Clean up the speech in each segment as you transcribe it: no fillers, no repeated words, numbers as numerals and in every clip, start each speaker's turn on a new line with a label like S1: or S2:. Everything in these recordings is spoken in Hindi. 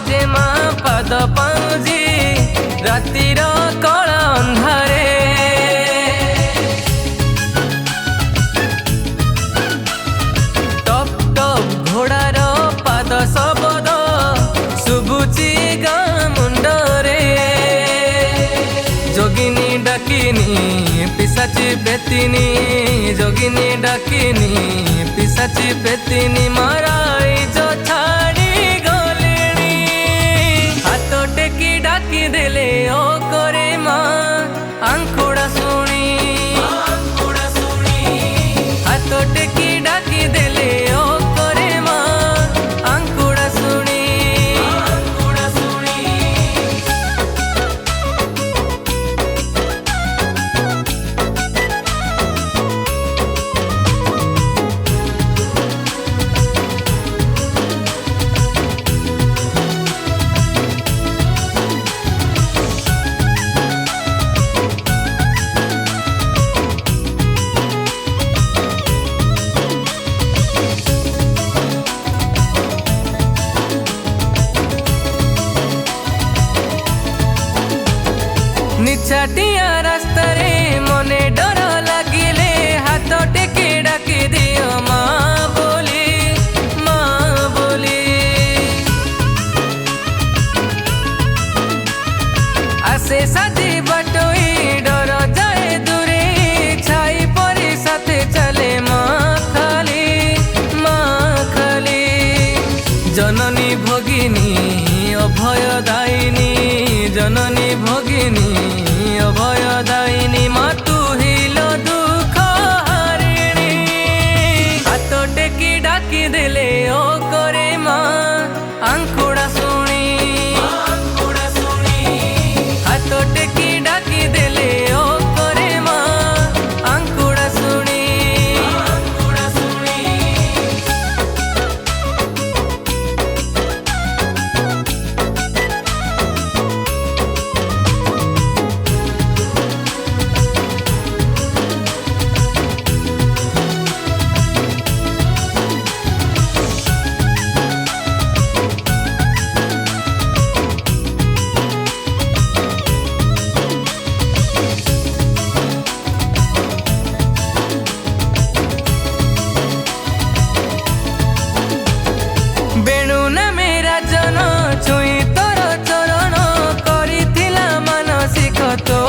S1: बाजे माँ पद पाउजी रातिर कला अंधारे टप टप घोड़ार पाद शब्द शुभुची गाँ मुंडरे जोगिनी डाकिनी पिशाची पेतिनी जोगिनी डाकिनी पिशाची पेतिनी माराई जो छाड़ी गलेनी हाथ टेकी डाकी देले ओ करे माँ आंखुड़ा सुनी हाथ टेकी डाकी देले ओ करे माँ आंखुड़ा सुनी निछाटिया रास्ता रे मने डर लागिले हाथ टेके डाकी दियो माँ बोली आसे साथी बटोई डर जाए दूरे छाई परी साथे चले माँ खाली जननी भगिनी अभयदायिनी जननी भगिनी अभयदायिनी माँ तू हिलो दुख हारिणी हाथ टेकी डाकी देले ओ करे माँ आंखुड़ा सुनी हाथ टेकी डाकी देले ओ करे माँ आंखुड़ा सुनी बेणु नामे राजन छुई तोर चरण करिथिला मानसिक तो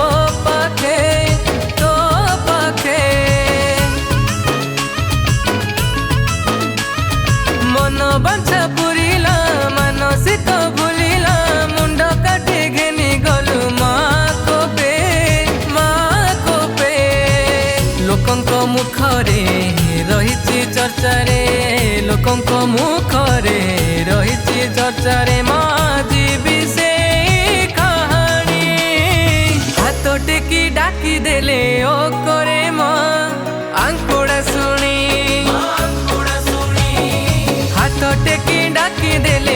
S1: पाखे मन बांछा पुरिला मानसिक भूलिला मुंड काटे घेनी गलु माँ कोपे लोकंक मुखरे रहिछि चर्चारे लोकंक मुखरे रहिछि चर्चारे माँ जीवी से कहानी हाथ टेकी डाकी देले ओ करे माँ आंखुड़ा सुनी हाथ टेकी डाकी देले